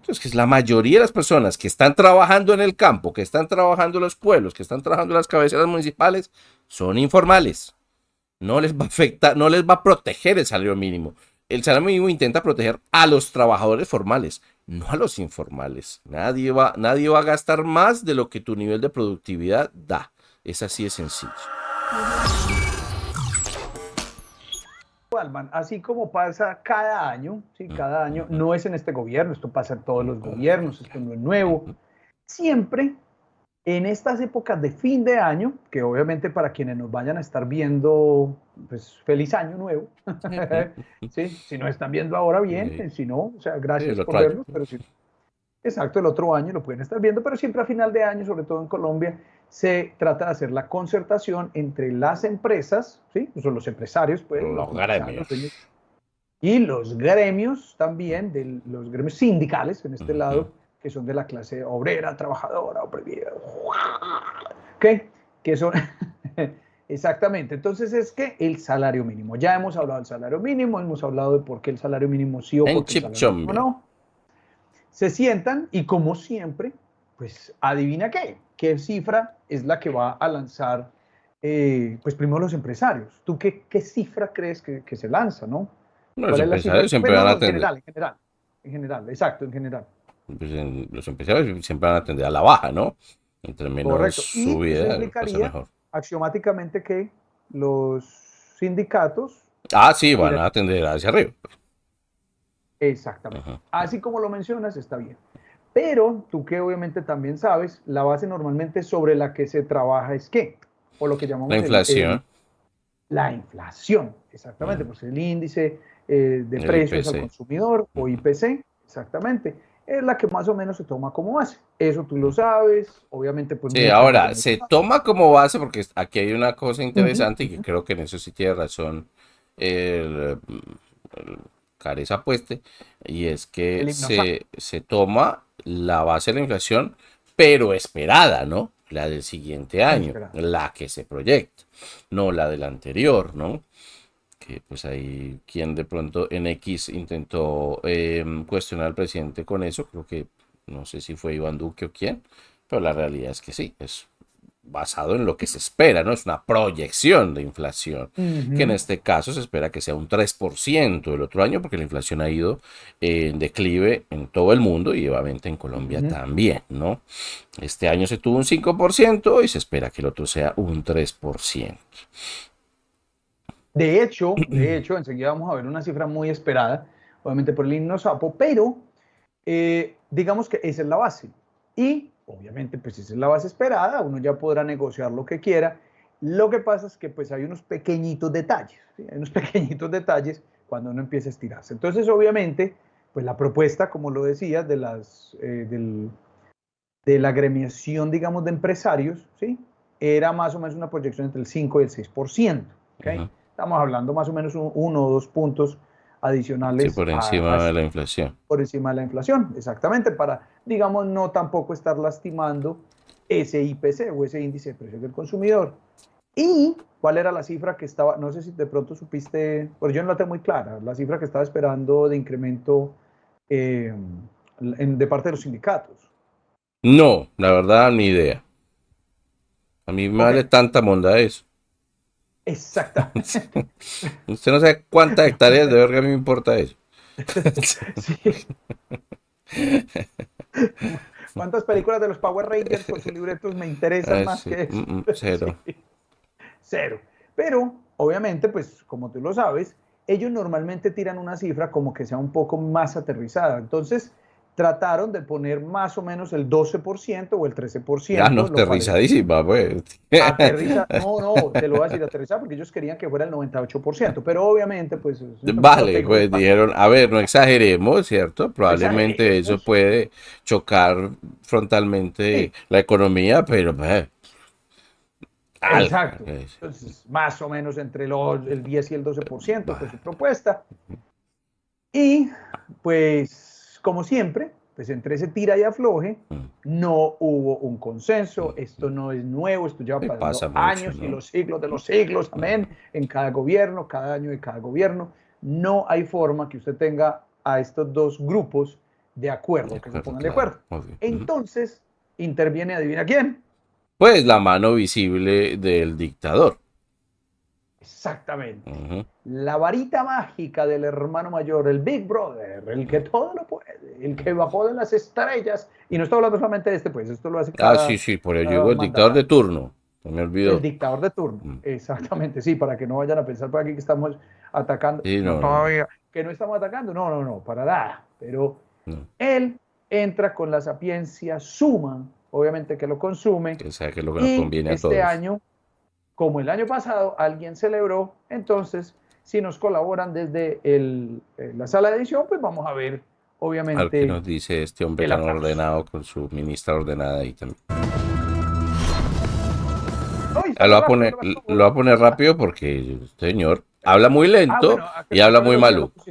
Entonces, que es la mayoría de las personas que están trabajando en el campo, que están trabajando en los pueblos, que están trabajando en las cabeceras municipales, son informales. No les va a afectar, no les va a proteger el salario mínimo. El salario mínimo intenta proteger a los trabajadores formales, no a los informales. Nadie va a gastar más de lo que tu nivel de productividad da. Es así de sencillo. Alman, así como pasa cada año, ¿sí? Cada año, no es en este gobierno, esto pasa en todos los gobiernos, esto no es nuevo, siempre en estas épocas de fin de año, que obviamente para quienes nos vayan a estar viendo, pues feliz año nuevo, ¿sí? Si nos están viendo ahora bien, Sí, si no, o sea, el gracias por otro año. vernos, pero si exacto, el otro año lo pueden estar viendo, pero siempre a final de año, sobre todo en Colombia, se trata de hacer la concertación entre las empresas, ¿sí? Son los empresarios, pues, Los los empresarios, los gremios. dueños, y los gremios también, de los gremios sindicales en este lado, que son de la clase obrera, trabajadora, oprimida, ¿ok? Que son, exactamente, entonces es que el salario mínimo, ya hemos hablado del salario mínimo, hemos hablado de por qué el salario mínimo sí o En por qué el salario mínimo Chipchombe. no, se sientan y como siempre, pues adivina qué cifra es la que va a lanzar, pues primero los empresarios. ¿Tú qué cifra crees que se lanza, no? Los ¿Cuál es la cifra? empresarios siempre Pues van a no, atender. en general, exacto, en general. Pues los empresarios siempre van a atender a la baja, ¿no? Entre menos Correcto. Y eso subida, va a ser implicaría mejor. axiomáticamente que los sindicatos Ah, sí, van tiran a atender hacia arriba. exactamente. Ajá. Así como lo mencionas, está bien. Pero tú que obviamente también sabes, la base normalmente sobre la que se trabaja es qué, o lo que La llamamos inflación, la inflación, exactamente, pues el índice de el precios al IPC. consumidor o IPC, exactamente, es la que más o menos se toma como base. Eso tú lo sabes, obviamente pues Sí, mucha gente ahora, no lo se sabe. toma como base porque aquí hay una cosa Uh -huh, interesante uh y que -huh. creo que en eso sí tiene razón el Careza Pueste, y es que El himno sacro. se toma la base de la inflación, pero esperada, ¿no? La del siguiente año, Espera. la que se proyecta, no la del anterior, ¿no? Que pues ahí quien de pronto en X intentó cuestionar al presidente con eso, creo que no sé si fue Iván Duque o quién, pero la realidad es que sí, es basado en lo que se espera, ¿no? Es una proyección de inflación, Uh que en -huh. este caso se espera que sea un 3% el otro año, porque la inflación ha ido en declive en todo el mundo y obviamente en Uh Colombia -huh. también, ¿no? Este año se tuvo un 5% y se espera que el otro sea un 3%. De hecho, enseguida vamos a ver una cifra muy esperada, obviamente por el himno sapo, pero digamos que esa es la base. Y obviamente, pues esa es la base esperada, uno ya podrá negociar lo que quiera. Lo que pasa es que pues hay unos pequeñitos detalles, ¿sí? Hay unos pequeñitos detalles cuando uno empieza a estirarse. Entonces, obviamente, pues la propuesta, como lo decías, de la agremiación, digamos, de empresarios, ¿sí? Era más o menos una proyección entre el 5 y el 6%, ¿ok? Uh -huh. Estamos hablando más o menos uno o dos puntos Sí, adicionales por encima de la inflación. por encima de la inflación, exactamente, para, digamos, no tampoco estar lastimando ese IPC o ese índice de precios del consumidor. ¿Y cuál era la cifra que estaba, no sé si de pronto supiste, pues yo no la tengo muy clara, la cifra que estaba esperando de incremento de parte de los sindicatos? No, la verdad, ni idea. A mí me Ok, vale tanta monda eso. exactamente. Usted no sabe cuántas hectáreas de verga a mí me importa eso. Sí. ¿Cuántas películas de los Power Rangers con sus libretos me interesan más Sí, que eso? cero. Sí. Cero. Pero, obviamente, pues como tú lo sabes, ellos normalmente tiran una cifra como que sea un poco más aterrizada. Entonces, trataron de poner más o menos el 12% o el Ya no, 13%, lo cual es aterrizadísima, pues. aterriza. No, no, te lo voy a decir aterrizar porque ellos querían que fuera el 98%, pero obviamente, pues no Vale, tengo pues más. dijeron, a ver, no exageremos, ¿cierto? No Probablemente eso exageremos. puede chocar frontalmente Sí, la economía, pero algo. exacto. Entonces, más o menos entre el 10 y el 12% fue su propuesta. Y pues, como siempre, pues entre ese tira y afloje, no hubo un consenso. Esto no es nuevo, esto lleva Me pasa pasando mucho, años y ¿no? los siglos de los siglos, amén, en cada gobierno, cada año de cada gobierno. No hay forma que usted tenga a estos dos grupos de acuerdo, que se pongan de acuerdo. Okay. Entonces, interviene, adivina quién. Pues la mano visible del dictador. Exactamente. La varita mágica del hermano mayor, el Big Brother, el que todo lo puede, el que bajó de las estrellas. Y no estoy hablando solamente de este, pues esto lo hace cada. Sí, por ello digo el dictador de turno. No me olvidó. El dictador de turno, exactamente, sí, para que no vayan a pensar por aquí que estamos atacando. Sí, no, todavía, que no estamos atacando, no, para nada. Pero él entra con la sapiencia suma, obviamente que lo consume. Que sea que lo que nos conviene a todos. Este año, como el año pasado, alguien celebró, entonces, si nos colaboran desde la sala de edición, pues vamos a ver, obviamente. A ver qué nos dice este hombre tan ordenado con su ministra ordenada ahí también. Lo voy a poner rápido porque, señor, habla muy lento y habla muy maluco.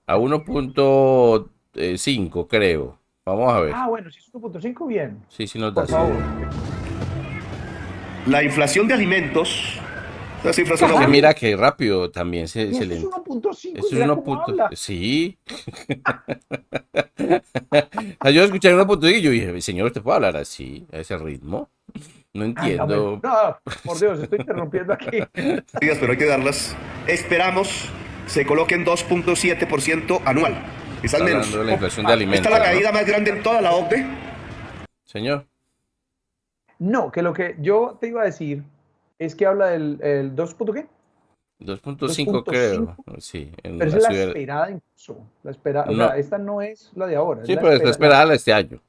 A 1.5 creo. Vamos a ver. Bueno, si es 1.5, bien. Sí, nos da. Por favor. La inflación de alimentos. Mira que rápido también se le. Es 1.5. Es 1.5. Sí. O sea, yo escuché 1.5 y yo dije, señor, ¿usted puede hablar así, a ese ritmo? No entiendo. No, por Dios, estoy interrumpiendo aquí. Pero hay que darlas. Esperamos se coloquen 2.7% anual. Es al menos. De la inflación de alimentos. ¿Esta es la caída más grande en toda la OCDE? Señor. No, que lo que yo te iba a decir es que habla del 2. ¿Qué? 2.5 creo. Sí. Pero es la esperada incluso. La esperada, no. O sea, esta no es la de ahora. Sí, pero está esperada este año.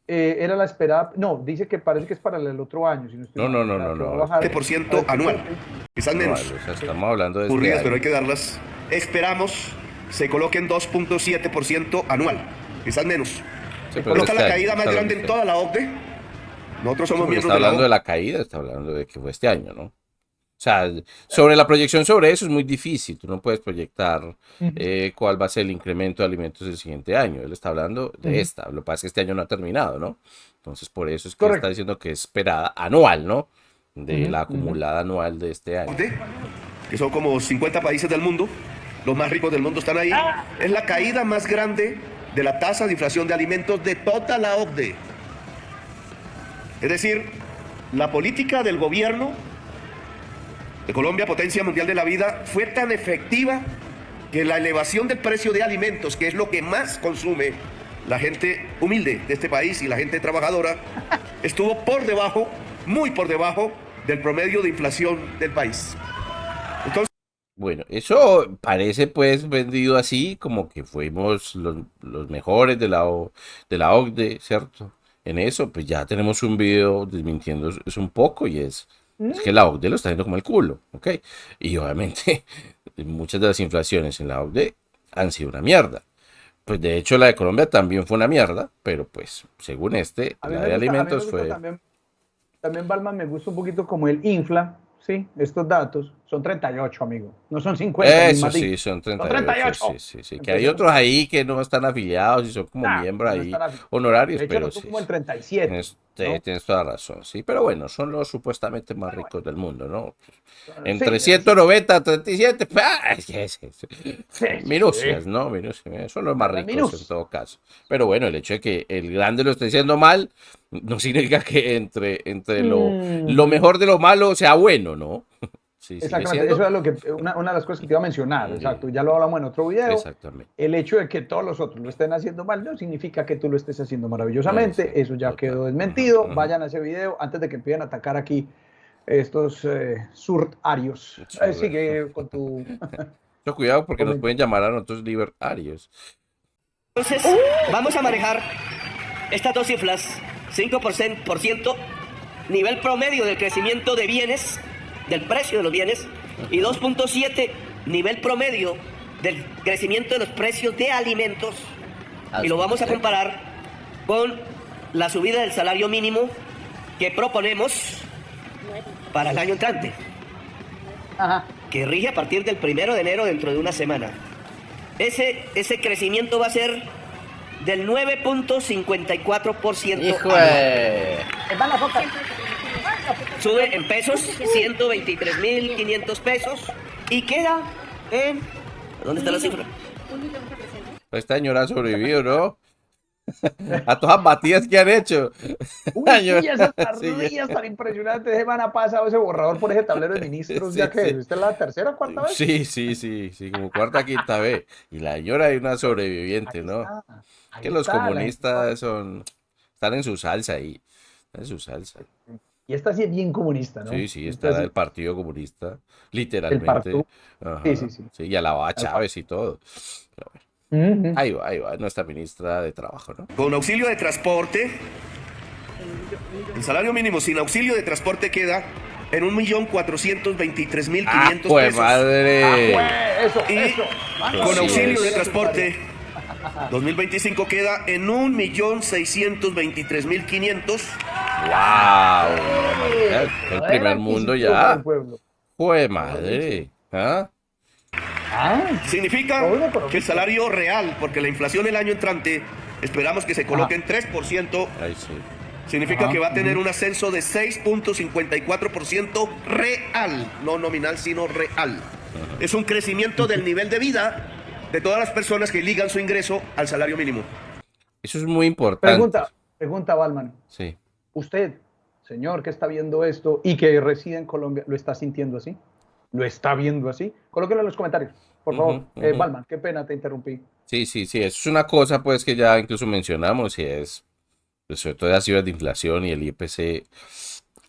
Era la esperada. No, dice que parece que es para el otro año. Si no, estoy no. 7% anual. Es al menos. O sea, estamos hablando de este año. Pero hay que darlas. Esperamos se coloquen 2.7% anual. Es al menos. Sí, ¿Esta es la caída más grande en toda la OCDE? Nosotros somos miembros de la OCDE. Está hablando de la caída, está hablando de que fue este año, ¿no? O sea, sobre la proyección sobre eso es muy difícil. Tú no puedes proyectar cuál va a ser el incremento de alimentos el siguiente año. Él está hablando de esta. Lo que pasa es que este año no ha terminado, ¿no? Entonces, por eso es que está diciendo que es esperada anual, ¿no? De la acumulada anual de este año. Que son como 50 países del mundo. Los más ricos del mundo están ahí. Es la caída más grande de la tasa de inflación de alimentos de toda la OCDE. Es decir, la política del gobierno de Colombia, potencia mundial de la vida, fue tan efectiva que la elevación del precio de alimentos, que es lo que más consume la gente humilde de este país y la gente trabajadora, estuvo por debajo, muy por debajo del promedio de inflación del país. Entonces, bueno, eso parece pues vendido así, como que fuimos los mejores de la OCDE, ¿cierto? En eso, pues ya tenemos un video desmintiendo eso un poco y es que la OCDE lo está haciendo como el culo, ¿ok? Y obviamente muchas de las inflaciones en la OCDE han sido una mierda. Pues de hecho la de Colombia también fue una mierda, pero pues según la de alimentos fue... También, Balman, me gusta un poquito como el infla, ¿sí? Estos datos son 38, amigo, no son 50. Eso sí, son 38. Sí. Que hay otros ahí que no están afiliados y son como miembros ahí honorarios, de hecho, pero sí. Sí. Como el 37. Tienes toda la razón, sí. Pero bueno, son los supuestamente más ricos del mundo, ¿no? Entre 190 y 37, minucias, ¿no? Minucias, son los más ricos en todo caso. Pero bueno, el hecho de que el grande lo esté diciendo mal no significa que entre lo mejor de lo malo sea bueno, ¿no? Sí, exactamente, eso es lo que, una de las cosas que te iba a mencionar, exacto, ya lo hablamos en otro video. Exactamente. El hecho de que todos los otros lo estén haciendo mal no significa que tú lo estés haciendo maravillosamente, eso ya quedó desmentido. Vayan a ese video antes de que empiecen a atacar aquí estos surtarios. Sigue con tu... Cuidado porque nos pueden llamar a nosotros libertarios. Entonces, vamos a manejar estas dos cifras, 5% nivel promedio del crecimiento de bienes, del precio de los bienes, y 2.7 nivel promedio del crecimiento de los precios de alimentos, y lo vamos a comparar con la subida del salario mínimo que proponemos para el año entrante, que rige a partir del 1 de enero, dentro de una semana. Ese crecimiento va a ser del 9.54%. ¡Hijo! Sube en pesos, 123.500 pesos, y queda en... ¿Dónde está la cifra? Esta señora ha sobrevivido, ¿no? A todas las batidas que han hecho. Uy, Señora, sí, esas sí, parrillas tan impresionantes. Semana pasado ese borrador por ese tablero de ministros, sí, ya que sí. esta es la tercera o cuarta vez. Sí, como cuarta, quinta vez. Y la señora es una sobreviviente, Ahí ¿no? está, Que ahí los está. La gente no- comunistas están en su salsa ahí. Están en su salsa. Y esta sí es bien comunista, Sí, ¿no? sí, Esta está sí, el Partido Comunista, el literalmente. parto. Sí, sí, Ajá. sí. Sí, y alaba a Tal cual. Chávez y todo. Pero bueno, Ujú. ahí va, nuestra ministra de Trabajo, ¿no? Con auxilio de transporte, el salario mínimo sin auxilio de transporte queda en ¡Ah, 1.423.500 jue pesos. madre! Eso, Y eso. Mano, con sí auxilio es. de transporte, 2025 queda en 1.623.500. ¡Wow! El Poder primer mundo adquisitivo para el ya. pueblo. ¡Jue Mejor dicho. madre! ¿Ah? Ah, Significa todo un que el economista. salario real, porque la inflación el año entrante esperamos que se coloque en 3%, Ahí sí. significa Ajá, que va a tener un ascenso de 6.54% real, no nominal, sino real. Es un crecimiento del nivel de vida de todas las personas que ligan su ingreso al salario mínimo. Eso es muy importante. Pregunta, Balman. Sí. Usted, señor que está viendo esto y que reside en Colombia, ¿lo está sintiendo así? ¿Lo está viendo así? Colóquelo en los comentarios, por Ujú, favor. ujú. Balman, qué pena, te interrumpí. Sí. Eso es una cosa, pues, que ya incluso mencionamos y es, pues, sobre todo las cifras de inflación y el IPC,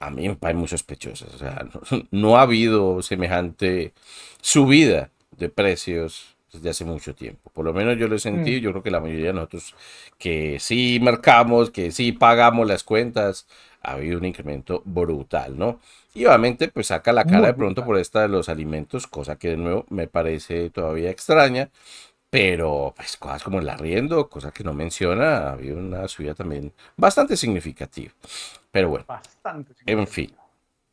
a mí me parecen muy sospechosas. O sea, no ha habido semejante subida de precios desde hace mucho tiempo. Por lo menos yo lo he sentido. Mm, Yo creo que la mayoría de nosotros que sí marcamos, que sí pagamos las cuentas, ha habido un incremento brutal, ¿no? Y obviamente, pues saca la cara muy de pronto brutal. por esta de los alimentos, cosa que de nuevo me parece todavía extraña. Pero, pues, cosas como el arriendo, cosa que no menciona, ha habido una subida también bastante significativa. Pero bueno, Bastante en fin. significativo.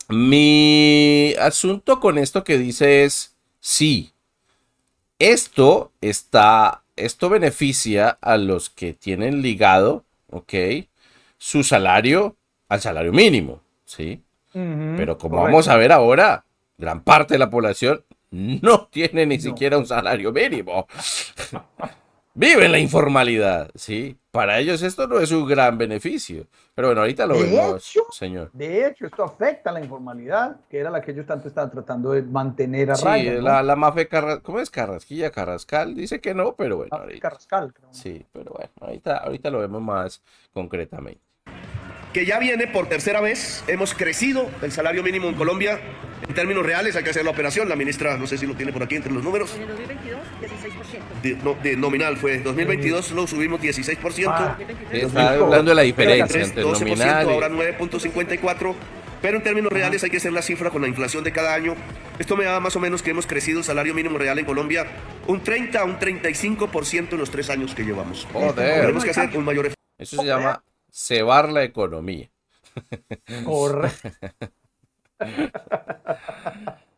Mi asunto con esto que dice es, sí, esto beneficia a los que tienen ligado, ¿ok? Su salario al salario mínimo, ¿sí? Ujú, Pero como vamos a correcto. ver ahora, gran parte de la población no tiene ni No. siquiera un salario mínimo. Viven la informalidad, ¿sí? Para ellos esto no es un gran beneficio. Pero bueno, ahorita lo De vemos, hecho, señor. de hecho, esto afecta a la informalidad, que era la que ellos tanto estaban tratando de mantener a Sí, raya, ¿no? la Mafe ¿cómo es? Carrasquilla, Carrascal, dice que no, pero bueno, Ah, ahorita. Carrascal, creo. Sí, pero bueno, ahorita lo vemos más concretamente. Que ya viene por tercera vez, hemos crecido el salario mínimo en Colombia. En términos reales hay que hacer la operación, la ministra no sé si lo tiene por aquí entre los números. En el 2022, 16%. De nominal fue, 2022 lo subimos 16%. Ah, Está Hijo, hablando de la pero diferencia Tres, entre el 12%, nominal ahora y... 9.54%, pero en términos reales hay que hacer la cifra con la inflación de cada año. Esto me da más o menos que hemos crecido el salario mínimo real en Colombia un 30 a un 35% en los 3 años que llevamos. Joder, Tenemos que hacer un mayor eso se llama cebar la economía. correcto.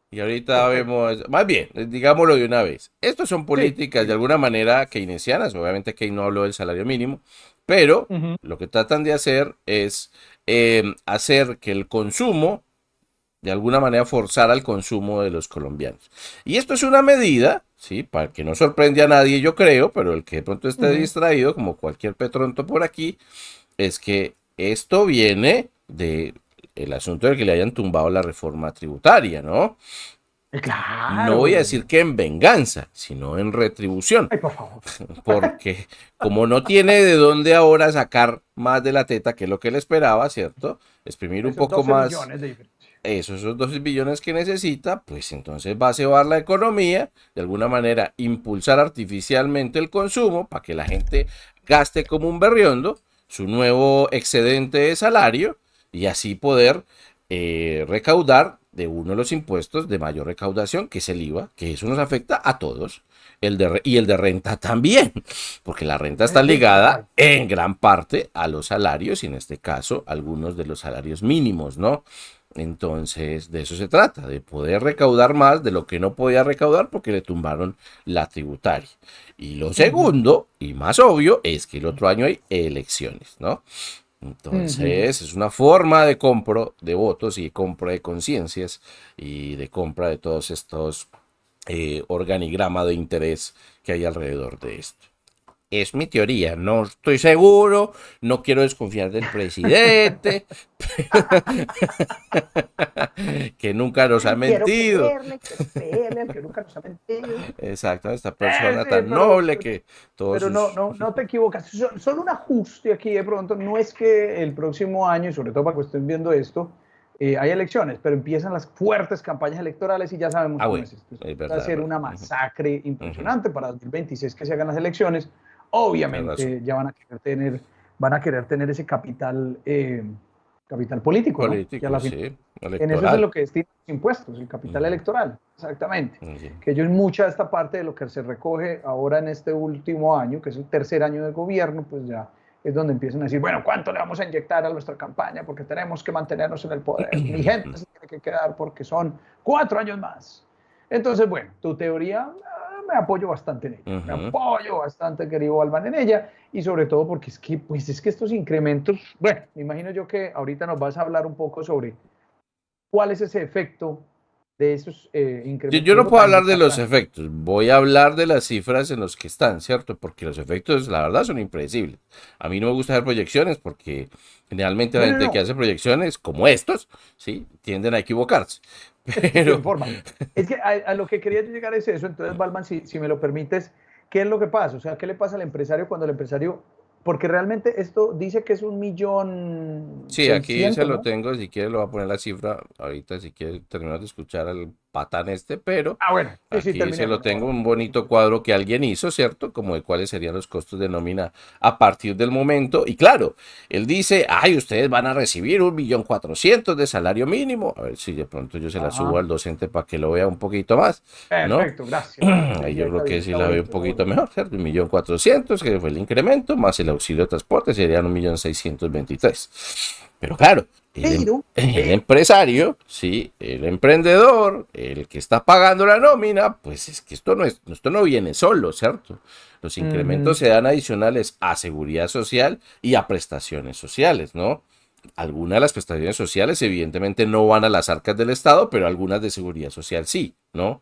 Y ahorita Perfecto. vemos, más bien, digámoslo de una vez. Estas son Sí, políticas de sí. alguna manera keynesianas. Obviamente Keynes no habló del salario mínimo, pero Ujú. lo que tratan de hacer es hacer que el consumo, de alguna manera forzar al consumo de los colombianos. Y esto es una medida, ¿sí? Para que no sorprenda a nadie, yo creo, pero el que de pronto esté Ujú. distraído, como cualquier petronto por aquí, es que esto viene de el asunto de que le hayan tumbado la reforma tributaria, ¿no? No voy a Claro. decir que en venganza, sino en retribución, Ay, por favor. porque como no tiene de dónde ahora sacar más de la teta, que es lo que él esperaba, ¿cierto? Exprimir un Esos poco 12 más millones de diferencia. esos 12 billones que necesita, pues entonces va a cebar la economía, de alguna manera impulsar artificialmente el consumo para que la gente gaste como un berriondo su nuevo excedente de salario y así poder recaudar de uno de los impuestos de mayor recaudación, que es el IVA, que eso nos afecta a todos, y el de renta también, porque la renta está Sí, ligada total. en gran parte a los salarios y en este caso algunos de los salarios mínimos, ¿no? Entonces, de eso se trata, de poder recaudar más de lo que no podía recaudar porque le tumbaron la tributaria. Y lo Ujú, segundo, y más obvio, es que el otro año hay elecciones, ¿no? ujú. Entonces, es una forma de compra de votos y de compra de conciencias y de compra de todos estos organigrama de interés que hay alrededor de esto. Es mi teoría, no estoy seguro, no quiero desconfiar del presidente, que nunca nos ha mentido. Quiero creerle al que nunca nos ha mentido. Exacto, esta persona Sí, tan pero, noble que todos pero no, sus... no, no te equivocas. Solo un ajuste aquí de pronto. No es que el próximo año, y sobre todo para que estén viendo esto, hay elecciones, pero empiezan las fuertes campañas electorales y ya sabemos Ah, cómo bueno, es esto. es Va a verdad, ser bro. una Ujú, masacre ujú, impresionante para 2026 que se hagan las elecciones. tienes razón. Obviamente ya van a querer tener ese capital político, ¿no? Y a Político, la final, sí, en eso es en electoral. lo que destinan los impuestos, el capital Ujú, electoral, exactamente. ujú, Que ellos mucha de esta parte de lo que se recoge ahora en este último año, que es el tercer año de gobierno, pues ya es donde empiezan a decir, bueno, ¿cuánto le vamos a inyectar a nuestra campaña? Porque tenemos que mantenernos en el poder. Mi gente se tiene que quedar porque son 4 años más. Entonces, bueno, tu teoría me apoyo bastante en ella. Me ujú. apoyo bastante, querido Alban, en ella. Y sobre todo porque es que, pues es que estos incrementos, bueno, me imagino yo que ahorita nos vas a hablar un poco sobre cuál es ese efecto de esos Yo incrementos no luego puedo tan hablar de los impactantes. efectos, voy a hablar de las cifras en los que están, ¿cierto? Porque los efectos, la verdad, son impredecibles. A mí no me gusta hacer proyecciones porque generalmente la No, no, gente que no, hace proyecciones, como estos, ¿sí? Tienden a equivocarse. te Pero, informa. Es que a lo que quería llegar es eso. Entonces, Balman, si me lo permites, ¿qué es lo que pasa? O sea, ¿qué le pasa al empresario cuando el empresario, porque realmente esto dice que es 1.600.000, sí, aquí se lo ¿no? tengo, si quiere lo voy a poner la cifra, ahorita si quiere terminar de escuchar al patán este, pero Ah, bueno, sí, sí, aquí se lo terminémoslo. tengo, Ahora, un por bonito supuesto. cuadro que alguien hizo, ¿cierto? Como de cuáles serían los costos de nómina a partir del momento. Y claro, él dice, ay, ustedes van a recibir 1.400.000 de salario mínimo. A ver si de pronto yo se la subo Ajá. al docente para que lo vea un poquito más, ¿no? Perfecto, gracias. Ahí Sí, yo ahí creo está bien, que sí está la veo un bonito, está poquito bonito. mejor, ¿cierto? 1.400.000, que fue el incremento, más el auxilio de transporte, serían 1.623.000. Pero claro, Pero, el pero, empresario, sí, el emprendedor, el que está pagando la nómina, pues es que esto no viene solo, ¿cierto? Los incrementos ujú, se dan adicionales a seguridad social y a prestaciones sociales, ¿no? Algunas de las prestaciones sociales evidentemente no van a las arcas del Estado, pero algunas de seguridad social sí, ¿no?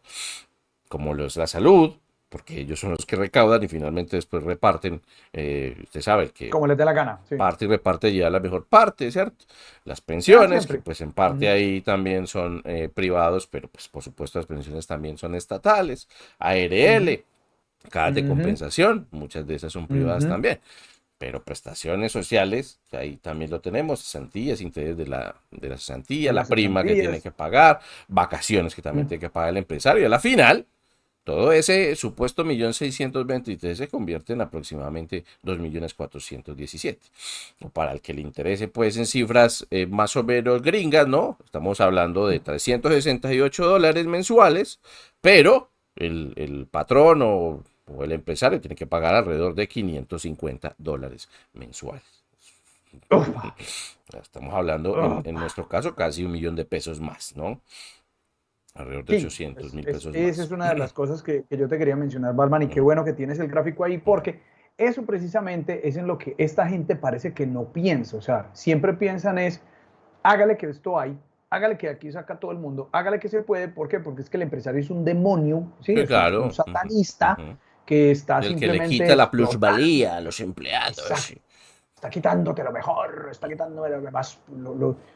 Como lo es la salud, porque ellos son los que recaudan y finalmente después reparten, usted sabe, el que como les dé la gana, sí. parte y reparte ya la mejor parte, ¿cierto? Las Ah, pensiones, que siempre. pues en parte Ujú, ahí también son privados, pero pues por supuesto las pensiones también son estatales, ujú, ARL, cajas de ujú, compensación, muchas de esas son privadas ujú. también. Pero prestaciones sociales, que ahí también lo tenemos, cesantías, interés de la cesantía, De la las prima que tiene cesantías. que pagar, vacaciones que también Mm. tiene que pagar el empresario. Y a la final, todo ese supuesto 1.623.000 se convierte en aproximadamente 2.417.000. O para el que le interese, pues en cifras más o menos gringas, ¿no? Estamos hablando de $368 mensuales, pero el patrón o el empresario tiene que pagar alrededor de $550 mensuales. Ufa, Estamos hablando, en ufa. nuestro caso, casi 1.000.000 de pesos más, ¿no? Alrededor de Sí, 800.000 pesos esa es más. una de las cosas que yo te quería mencionar, Balman, y qué Ujú, bueno que tienes el gráfico ahí, ujú. porque eso precisamente es en lo que esta gente parece que no piensa. O sea, siempre piensan es, hágale que esto hay, hágale que aquí saca todo el mundo, hágale que se puede. ¿Por qué? Porque es que el empresario es un demonio, ¿sí? Sí, Es un claro. Ujú, satanista ujú. que está El que le simplemente quita la explotando. plusvalía a los empleados. Exacto. Sí. Está quitándote lo mejor, está quitándome lo más,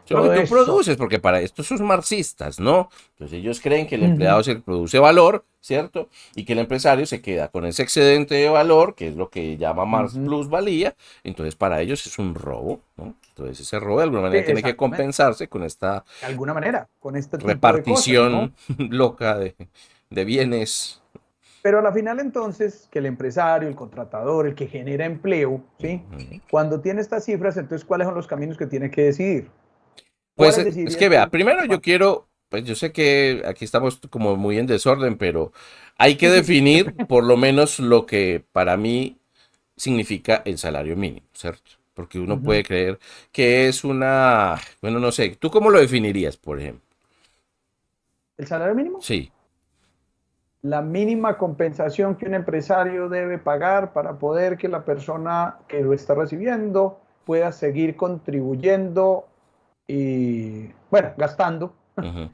Sí, lo que todo tú eso. produces, porque para esto son marxistas, ¿no? Entonces ellos creen que el Ujú. empleado se produce valor, ¿cierto? Y que el empresario se queda con ese excedente de valor, que es lo que llama Marx Ujú. plusvalía. Entonces para ellos es un robo, ¿no? Entonces ese robo de alguna Sí, manera tiene que exactamente. compensarse con esta De alguna manera, con este tipo de cosas, ¿no? repartición loca de bienes. Pero a la final entonces, que el empresario, el contratador, el que genera empleo, ¿sí? Ujú. Cuando tiene estas cifras, entonces, ¿cuáles son los caminos que tiene que decidir? Pues ¿Cuáles es decidirías que tú? vea, primero yo quiero, pues yo sé que aquí estamos como muy en desorden, pero hay que Sí, sí, qué definir pena. por lo menos lo que para mí significa el salario mínimo, ¿cierto? Porque uno Ujú. puede creer que es una, bueno, no sé, ¿tú cómo lo definirías, por ejemplo? El salario mínimo, Sí, la mínima compensación que un empresario debe pagar para poder que la persona que lo está recibiendo pueda seguir contribuyendo y, bueno, gastando ujú,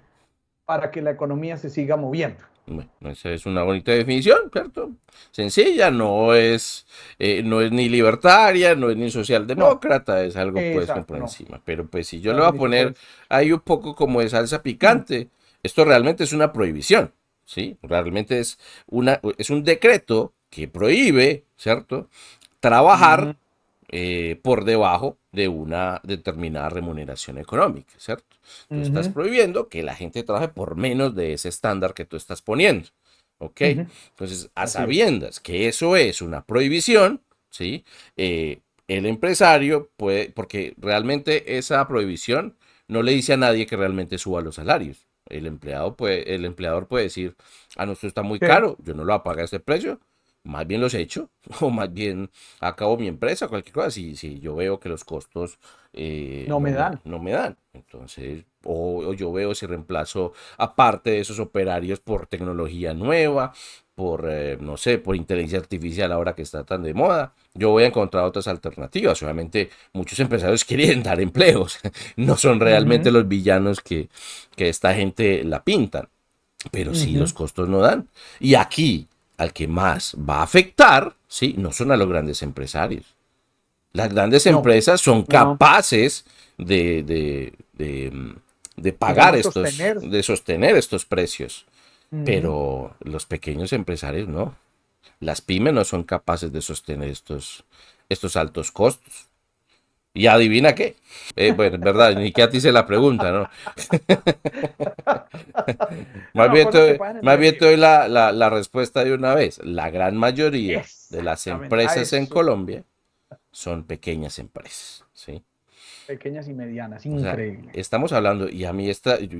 para que la economía se siga moviendo. Bueno, esa es una bonita definición, ¿cierto? Sencilla, no es ni libertaria, no es ni No, socialdemócrata, es algo pues que por exacto, no. encima. Pero pues si yo La le voy a definición por poner eso. ahí un poco como de salsa picante, esto realmente es una prohibición, ¿sí? Realmente es un decreto que prohíbe, ¿cierto? Trabajar Ujú, por debajo de una determinada remuneración económica, ¿cierto? Tú estás ujú, prohibiendo que la gente trabaje por menos de ese estándar que tú estás poniendo, ¿ok? ujú. Entonces, a Así es. sabiendas que eso es una prohibición, ¿sí? El empresario puede, porque realmente esa prohibición no le dice a nadie que realmente suba los salarios. El empleador puede decir, ah, no, esto está muy Sí, caro, yo no lo voy a pagar a este precio, más bien los echo, o más bien acabo mi empresa, cualquier cosa, si yo veo que los costos no me dan. no me dan. Entonces, o yo veo si reemplazo aparte de esos operarios por tecnología nueva, por, no sé, por inteligencia artificial ahora que está tan de moda, yo voy a encontrar otras alternativas. Obviamente, muchos empresarios quieren dar empleos, no son realmente Ujú, los villanos que esta gente la pintan, pero sí los ujú. costos no dan. Y aquí, al que más va a afectar, sí, no son a los grandes empresarios. Las grandes No, empresas son no. capaces de pagar Digamos sostener. de sostener estos precios, Ujú. pero los pequeños empresarios no. Las pymes no son capaces de sostener estos altos costos. Y adivina qué. Bueno, es verdad, ni que a ti se la pregunta, ¿no? No, no, cosas que pasan en Más el bien te libro. doy la respuesta de una vez. La gran mayoría de las Exactamente. A empresas en eso. Colombia son pequeñas empresas, ¿sí? Pequeñas y medianas. O sea, Increíble. estamos hablando, y a mí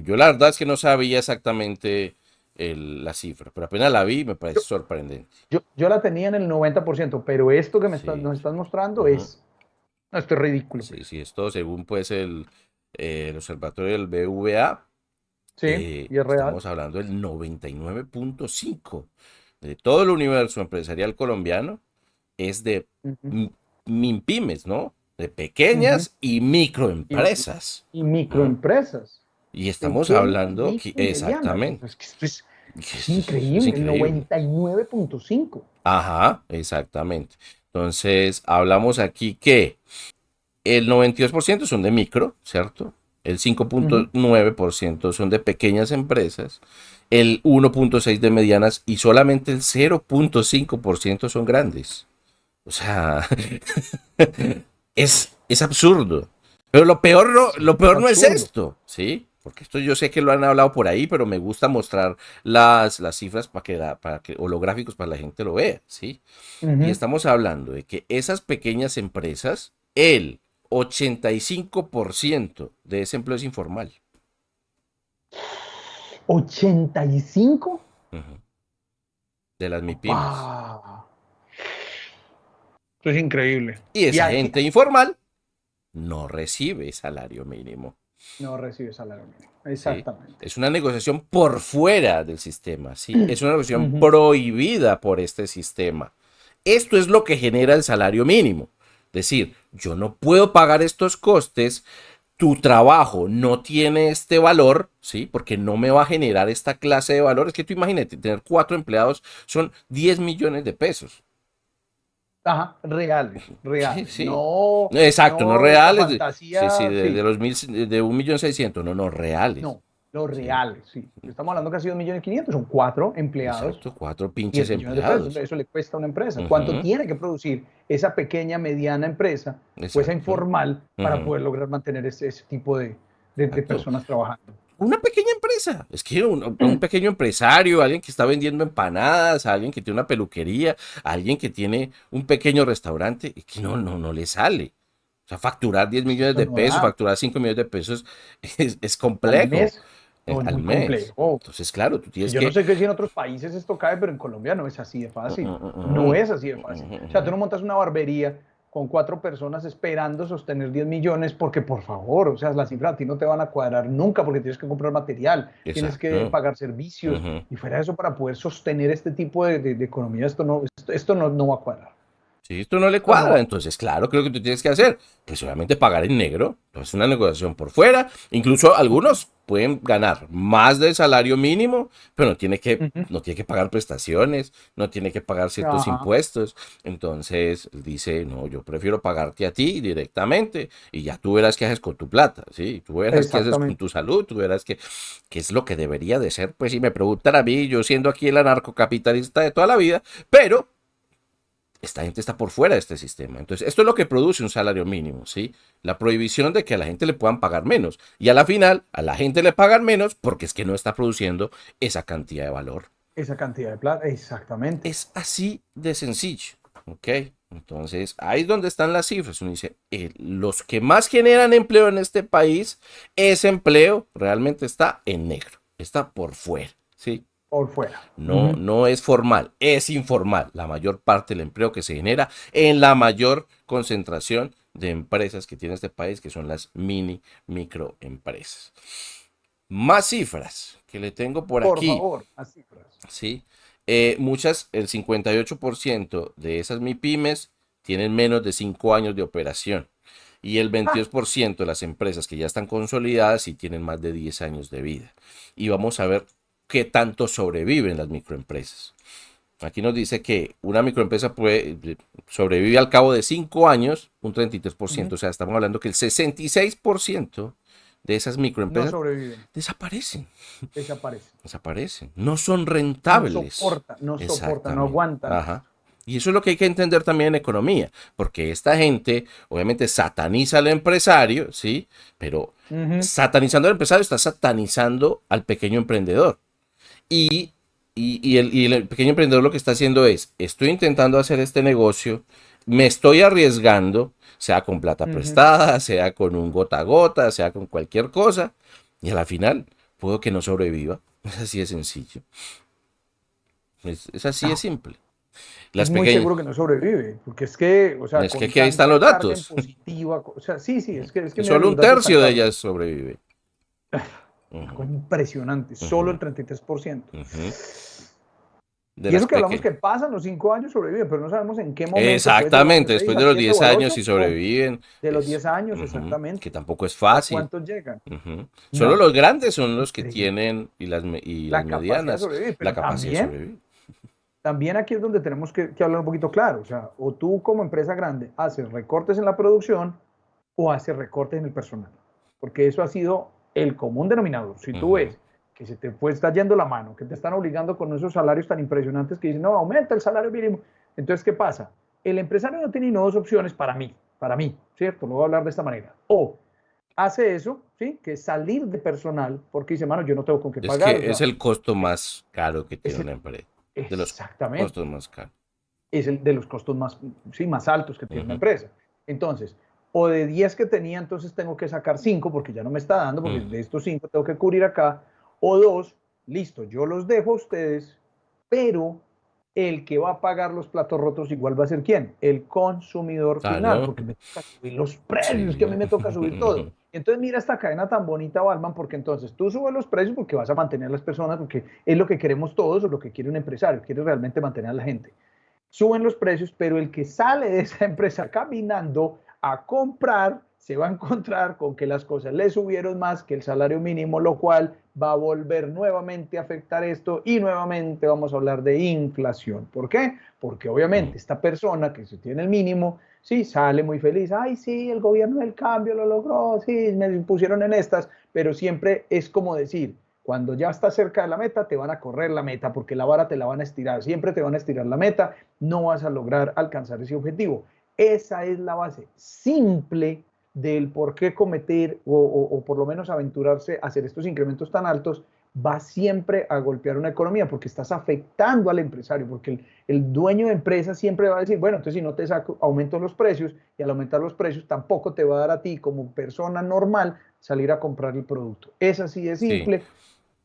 yo la verdad es que no sabía exactamente la cifra, pero apenas la vi me parece Yo, sorprendente. yo la tenía en el 90%, pero esto que Sí, nos estás mostrando ujú. es, no, esto es ridículo, Sí, pues. sí, esto según pues el observatorio del BVA, Sí, y es real. estamos hablando del 99.5 de todo el universo empresarial colombiano es de Ujú, m- MIPYMES, ¿no? De ujú. pequeñas y Y, microempresas. y ¿No? microempresas, Y estamos pequeñas, hablando micro y medianas. O sea, exactamente, es que esto que es es increíble, el increíble. 99.5. Ajá, exactamente. Entonces, hablamos aquí que el 92% son de micro, ¿cierto? El cinco punto Ujú. nueve por ciento son de pequeñas empresas, el 1.6% de medianas y solamente el 0.5% son grandes. O sea, es absurdo. Pero Sí, lo es peor no es absurdo. esto, ¿sí? Porque esto yo sé que lo han hablado por ahí, pero me gusta mostrar las cifras o los gráficos para que la gente lo vea, ¿sí? Y Ujú. estamos hablando de que esas pequeñas empresas, el 85% de ese empleo es informal. 85. Ujú. De las MIPIMES. ¡Wow! Esto es increíble. Y Y esa aquí gente informal no recibe salario mínimo. no recibe salario mínimo. ¿Sí? Exactamente. Es una negociación por fuera del sistema, ¿sí? Es una negociación Ujú. prohibida por este sistema. Esto es lo que genera el salario mínimo. Es decir, yo no puedo pagar estos costes, tu trabajo no tiene este valor, ¿sí? Porque no me va a generar esta clase de valor. Es que tú imagínate, tener 4 empleados son 10 millones de pesos. Ajá, reales, Sí, reales. sí. No, Exacto, no no esta reales. Sí, sí, fantasía, sí. de los mil, de 1.600.000, no, no, reales. No, los Sí, reales, sí. Estamos hablando casi de 2.500.000, son cuatro empleados, exacto, 4 pinches 10 millones de pesos. empleados. Eso le cuesta a una empresa. ¿Cuánto Ujú, tiene que producir esa pequeña, mediana empresa o esa exacto. informal para Ujú. poder lograr mantener ese tipo de Exacto. personas trabajando? Una pequeña empresa. Es que un pequeño empresario, alguien que está vendiendo empanadas, alguien que tiene una peluquería, alguien que tiene un pequeño restaurante, es que no le sale. O sea, facturar 10 Es que millones esto de no pesos, da. facturar 5 millones de pesos es Al complejo mes, no es al muy mes. complejo. Entonces, claro, tú Que tienes yo no que... sé qué si en otros países esto cae, pero en Colombia no es así de fácil. No es así de fácil. O sea, tú no montas una barbería con cuatro personas esperando sostener 10 millones porque, por favor, o sea, las cifras a ti no te van a cuadrar nunca porque tienes que comprar material, tienes que Exacto. pagar servicios Ujú. y fuera de eso para poder sostener este tipo de economía, esto no va a cuadrar. Si esto no le Esto no va cuadra, a entonces claro, creo que tú tienes que hacer, pues obviamente pagar en negro, entonces una negociación por fuera, incluso algunos pueden ganar más del salario mínimo, pero no tiene que, Ujú. no tiene que pagar prestaciones, no tiene que pagar ciertos Ajá. impuestos. Entonces dice, no, yo prefiero pagarte a ti directamente y ya tú verás qué haces con tu plata, ¿sí? Tú verás qué haces con Exactamente. tu salud, tú verás qué es lo que debería de ser. Pues si me preguntan a mí, yo siendo aquí el anarcocapitalista de toda la vida, pero esta gente está por fuera de este sistema. Entonces, esto es lo que produce un salario mínimo, ¿sí? La prohibición de que a la gente le puedan pagar menos. Y a la final, a la gente le pagan menos porque es que no está produciendo esa cantidad de valor. Esa cantidad de plata, exactamente. Es así de sencillo, ¿ok? Entonces, ahí es donde están las cifras. Uno dice, los que más generan empleo en este país, ese empleo realmente está en negro, está por fuera, ¿sí? Por fuera. No, no es formal, es informal. La mayor parte del empleo que se genera en la mayor concentración de empresas que tiene este país, que son las microempresas. Más cifras que le tengo por Por aquí, favor, las cifras. ¿sí? Muchas, el 58% de esas MIPYMES tienen menos de 5 años de operación. Y el Ah, 22% de las empresas que ya están consolidadas y tienen más de 10 años de vida. Y vamos a ver qué tanto sobreviven las microempresas. Aquí nos dice que una microempresa sobrevive al cabo de 5 años, un 33%. ujú. O sea, estamos hablando que el 66% de esas No microempresas sobreviven, desaparecen. desaparecen. Desaparecen. No son No rentables. soportan, no soportan, no Exactamente. aguantan. Ajá. Y eso es lo que hay que entender también en economía, porque esta gente obviamente sataniza al empresario, ¿sí? Pero Ujú. satanizando al empresario está satanizando al pequeño emprendedor. Y, y el pequeño emprendedor lo que está haciendo es, estoy intentando hacer este negocio, me estoy arriesgando, sea con plata Ujú. prestada, sea con un gota a gota, sea con cualquier cosa, y a la final puedo que no sobreviva. Es así de sencillo. Es así de No, simple. es Las muy pequeñas, seguro que no sobreve, porque es que, o sea, es que con aquí ahí están los tanta carga datos. impositiva, o sea, sí, sí, es que mira Solo los un datos tan tercio de claros, ellas sobrevive. una Ujú, cosa impresionante, solo ujú, el 33%. ujú. De Y las eso que hablamos pequeñas. que pasan los 5 años sobrevive, pero no sabemos en qué momento, después de lo Exactamente, que te después dije, de así los de 10 años doloroso, si ¡pum! sobreviven, De los pues, 10 años, ujú, que exactamente. tampoco es ¿A fácil. cuántos llegan? Ujú. Solo No, los grandes son los que increíble. tienen y las La capacidad de medianas sobrevivir, la pero capacidad de también, sobrevivir. también aquí es donde tenemos que hablar un poquito claro. O sea, o tú como empresa grande haces recortes en la producción o haces recortes en el personal. Porque eso ha sido el común denominador. Si tú Ujú. ves que se te está yendo la mano, que te están obligando con esos salarios tan impresionantes que dicen, no, aumenta el salario mínimo. Entonces, ¿qué pasa? El empresario no tiene dos opciones para mí, ¿cierto? Lo voy a hablar de esta manera. O hace eso, ¿sí? Que es salir de personal, porque dice, mano, yo no tengo con qué Es pagar, o que es sea, el costo más caro que tiene es una empresa. De los exactamente, costos más caros. es el de los costos más, sí, más altos que tiene una Ujú, empresa. Entonces, o de 10 que tenía, entonces tengo que sacar 5 porque ya no me está dando, porque ujú. de estos 5 tengo que cubrir acá, o 2, listo, yo los dejo a ustedes, pero el que va a pagar los platos rotos igual va a ser quién? El consumidor final, Claro, porque me toca subir los precios, que a mí sí. me toca subir todo. Entonces mira esta cadena tan bonita, Balman, porque entonces tú subes los precios porque vas a mantener a las personas, porque es lo que queremos todos o lo que quiere un empresario, quiere realmente mantener a la gente. Suben los precios, pero el que sale de esa empresa caminando a comprar se va a encontrar con que las cosas le subieron más que el salario mínimo, lo cual va a volver nuevamente a afectar esto y nuevamente vamos a hablar de inflación. ¿Por qué? Porque obviamente esta persona que se tiene el mínimo, sí, sale muy feliz, ay, sí, el gobierno del cambio lo logró, sí, me pusieron en estas, pero siempre es como decir, cuando ya estás cerca de la meta, te van a correr la meta porque la vara te la van a estirar, siempre te van a estirar la meta, no vas a lograr alcanzar ese objetivo. Esa es la base simple del por qué cometer o por lo menos aventurarse a hacer estos incrementos tan altos, va siempre a golpear una economía porque estás afectando al empresario, porque el dueño de empresa siempre va a decir, bueno, entonces si no te saco, aumento los precios y al aumentar los precios tampoco te va a dar a ti como persona normal salir a comprar el producto. Es así de Sí. simple,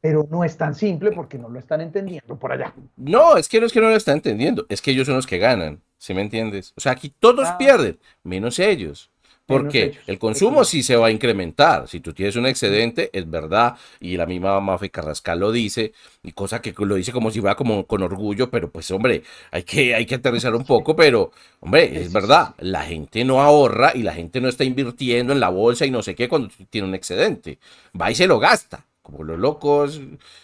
pero no es tan simple porque no lo están entendiendo por allá. No es que no lo está entendiendo, es que ellos son los que ganan, ¿sí me entiendes? O sea, aquí todos Ah, pierden, menos ellos. menos Porque ellos. el consumo Excelente. sí se va a incrementar. Si tú tienes un excedente, es verdad, y la misma Mafe Carrascal lo dice, y cosa que lo dice como si fuera como con orgullo, pero pues hombre, hay que aterrizar un poco, pero hombre, Sí, es sí, sí, verdad, sí. la gente no ahorra y la gente no está invirtiendo en la bolsa y no sé qué cuando tiene un excedente. Va y se lo gasta. como los locos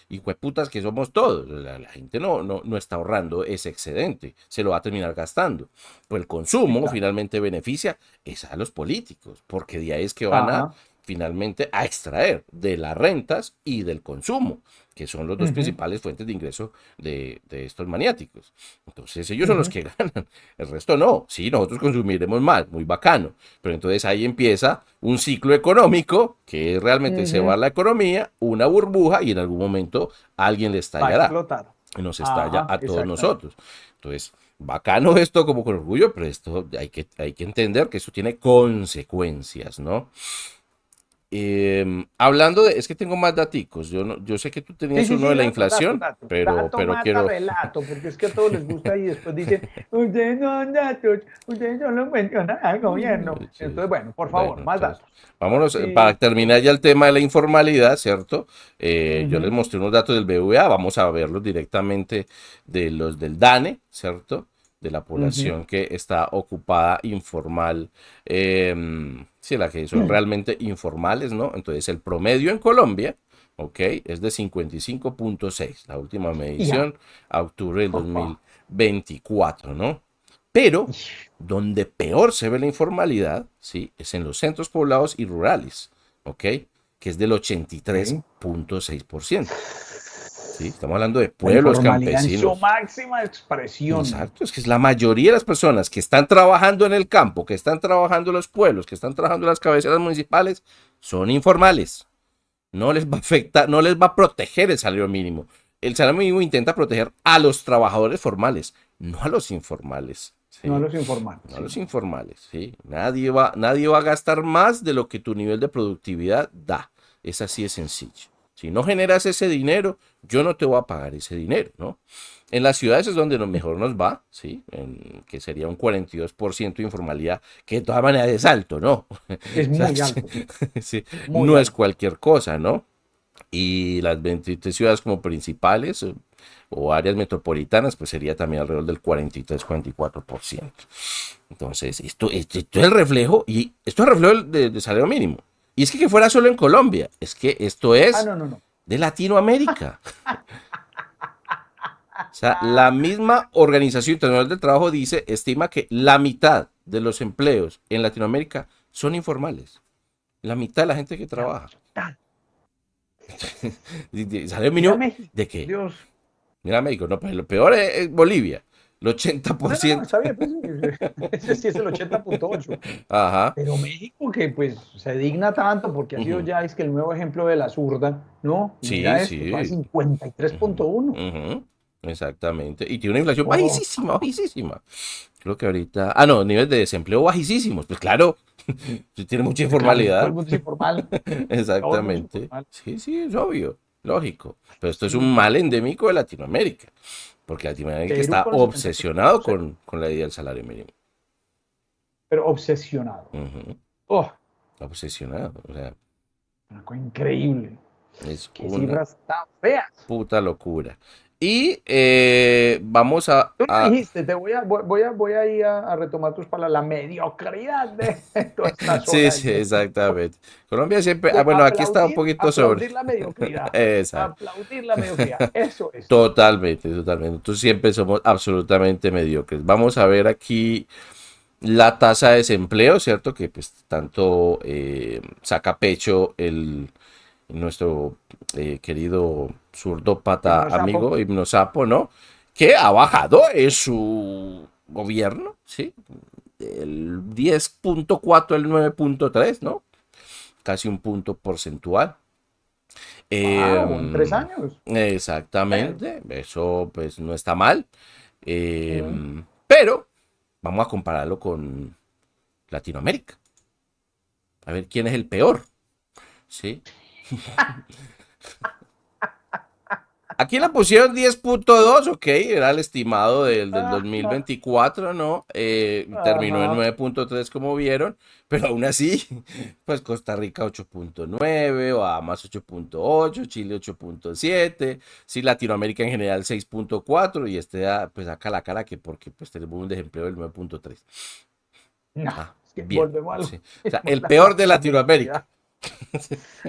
y hueputas que somos todos. La gente no está ahorrando ese excedente, se lo va a terminar gastando. Pues el consumo Claro. finalmente beneficia es a los políticos, porque de ahí es que van a Ajá. finalmente a extraer de las rentas y del consumo, que son los dos Ujú, principales fuentes de ingreso de estos maniáticos. Entonces ellos son los ujú, que ganan, el resto no. Sí, nosotros consumiremos más, muy bacano, pero entonces ahí empieza un ciclo económico que realmente se va ujú. a la economía, una burbuja y en algún momento alguien le Va a estallará explotar. y nos estalla Ajá, a todos exactamente. nosotros. Entonces, bacano esto como con orgullo, pero esto hay que entender que eso tiene consecuencias, ¿no? Hablando de, es que tengo más daticos. Yo sé que tú Sí, tenías sí, uno de sí, la datos, datos, inflación, datos. pero, Dato pero mata quiero. relato, porque es que a todos les gusta y después dicen, ustedes no dan datos, ustedes solo mencionan al gobierno. Sí, Entonces, bueno, por favor, bueno, más entonces, datos. A ver vámonos, para si... terminar ya el tema de la informalidad, ¿cierto? Yo les Ujú, mostré unos datos del BVA, vamos a verlos directamente de los del DANE, ¿cierto? De la ujú. población que está ocupada informal, sí, la que son realmente informales, ¿no? Entonces, el promedio en Colombia, ¿ok? Es de 55,6, la última Ya. medición, a octubre del 2024, ¿no? Pero donde peor se ve la informalidad, ¿sí? Es en los centros poblados y rurales, ¿ok? Que es del Ok. 83,6%, ¿sí? Estamos hablando de La pueblos informalidad en su campesinos. máxima expresión. Exacto, es que es la mayoría de las personas que están trabajando en el campo, que están trabajando en los pueblos, que están trabajando en las cabeceras municipales, son informales. No les va a afectar, no les va a proteger el salario mínimo. El salario mínimo intenta proteger a los trabajadores formales, no a los informales, No a ¿sí? los informales, No a sí. los informales, ¿sí? Nadie va a gastar más de lo que tu nivel de productividad da. Es así de sencillo. Si no generas ese dinero, yo no te voy a pagar ese dinero, ¿no? En las ciudades es donde mejor nos va, ¿sí? Que sería un 42% de informalidad, que de todas maneras es alto, ¿no? Es O sea, muy alto, sí, muy no es alto. cualquier cosa, ¿no? Y las 23 ciudades como principales o áreas metropolitanas, pues sería también alrededor del 43-44%. Entonces, esto es el reflejo, y esto es el reflejo del salario mínimo. Y es que fuera solo en Colombia, es que esto Ah, es no, no, no. de Latinoamérica. O sea, la misma Organización Internacional del Trabajo estima que la mitad de los empleos en Latinoamérica son informales. La mitad de la gente que La trabaja. mitad. Salario Mira mínimo México, de por qué? Dios. Mira México, no, pues lo peor es Bolivia. El No, no, no, 80%. está bien, pues, sí, ese sí es el 80,8. Ajá. Pero México que pues se digna tanto porque ha sido Ujú. ya es que el nuevo ejemplo de la zurda, ¿no? Y Sí, mira esto, está a sí. Ujú, 53,1. ujú. Exactamente. Y tiene una inflación Oh, bajísima, bajísima. Creo que ahorita. Ah, no, niveles de desempleo bajísimos. Pues claro, si tiene mucha pues claro, si todo el informalidad. mundo es informal, todo el mundo es Exactamente. informal. Sí, sí, es obvio. Lógico. Pero esto es Sí, un sí. mal endémico de Latinoamérica. Porque Latinoamérica Perú está con el obsesionado 73,6, con la idea del salario mínimo. pero obsesionado. Ujú. Oh, Obsesionado. O sea, una cosa increíble. es Qué una cifras tan feas. puta locura. Y vamos a, Tú lo a- dijiste, voy a ir a retomar tus palabras, la mediocridad de toda esta Sí, zona del sí, mundo. exactamente. Colombia siempre. Ah, De bueno, aquí está un poquito sobre. aplaudir la mediocridad. Exacto. Aplaudir la mediocridad. Eso es. Totalmente, totalmente. Nosotros siempre somos absolutamente mediocres. Vamos a ver aquí la tasa de desempleo, ¿cierto? Que pues tanto saca pecho nuestro querido zurdópata Hipnosapo. amigo Hipnosapo, ¿no? Que ha bajado en su gobierno, ¿sí? El 10,4 el 9,3, ¿no? Casi un punto porcentual. Wow, en 3 Eh, años. Bueno, exactamente, eso pues no está mal. mm, Pero vamos a compararlo con Latinoamérica. A ver quién es el peor, ¿sí? Aquí la pusieron 10,2, ok, era el estimado del ajá, 2024, ¿no? Terminó en ajá. 9,3 como vieron, pero aún así, pues Costa Rica 8,9, Bahamas 8,8, Chile 8,7, sí, Latinoamérica en general 6,4 y pues saca la cara que porque pues tenemos un desempleo del 9,3. No, Ah, es que bien, volvemos a lo sí. O sea, mismo, el peor de la Latinoamérica. mediocridad.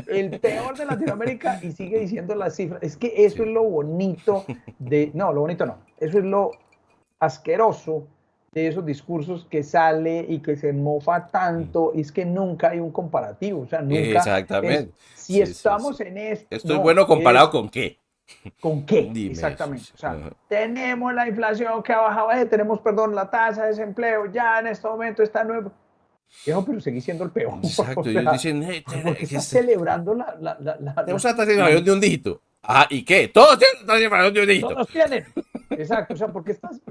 El peor de Latinoamérica y sigue diciendo las cifras. Es que eso es lo bonito de... No, lo bonito no. Eso es lo asqueroso de esos discursos que sale y que se mofa tanto. Y es que nunca hay un comparativo. O sea, nunca es... Exactamente. Si Sí, sí, estamos sí. en esto... Esto es no, bueno comparado es... con qué. ¿Con qué? Dime eso. Exactamente. O sea, Ajá. tenemos la inflación que ha bajado, tenemos, perdón, la tasa de desempleo, ya en este momento está nuevo. Viejo, pero seguí siendo el peor. Exacto, O ellos sea, dicen, ¿por qué estás celebrando tenemos una tasa de inflación de un dígito. Ajá, ¿y qué? Todos tienen tasa de inflación de un dígito. Todos tienen. Exacto, o sea, ¿por qué estás?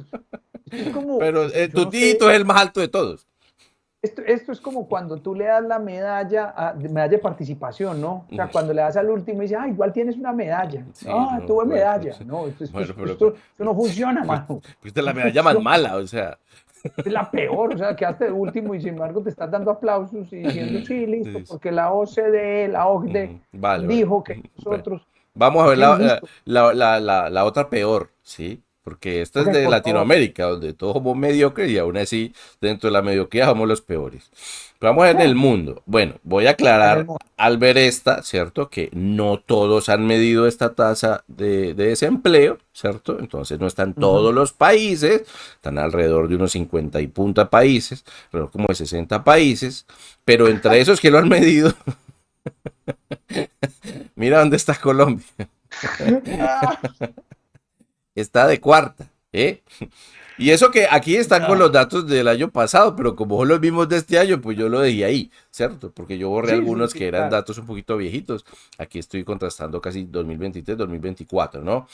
Es como, Pero yo tu no sé, dígito es el más alto de todos. esto es como cuando tú le das la medalla de participación, ¿no? O sea, cuando le das al último y dices, ah, igual tienes una medalla. Sí, Ah, no, tuve pues, medalla. sí. No, Bueno, pero esto no funciona, mano. fuiste la No medalla más funciona. mala, o sea. Es la peor, o sea, quedaste de último y sin embargo te estás dando aplausos y diciendo, sí, listo, porque la OCDE, la OCDE Vale, vale. dijo que Bueno, nosotros, vamos a ver bien, listo. la otra peor, ¿sí? Porque esta es Ok, de por favor. Latinoamérica, donde todos somos mediocres y aún así, dentro de la mediocridad somos los peores. Pero vamos a ver en el mundo. Bueno, voy a En el aclarar mundo. al ver esta, ¿cierto? Que no todos han medido esta tasa de desempleo, ¿cierto? Entonces no están todos los países, están alrededor de unos 50 y punta países, pero como de 60 países, pero entre esos que lo han medido, mira dónde está Colombia. Está de cuarta, ¿eh? Y eso que aquí están con los datos del año pasado, pero como son los mismos de este año, pues yo lo dejé ahí, ¿cierto? Porque yo borré Sí, sí, algunos sí, que eran claro. datos un poquito viejitos. Aquí estoy contrastando casi 2023, 2024, ¿no?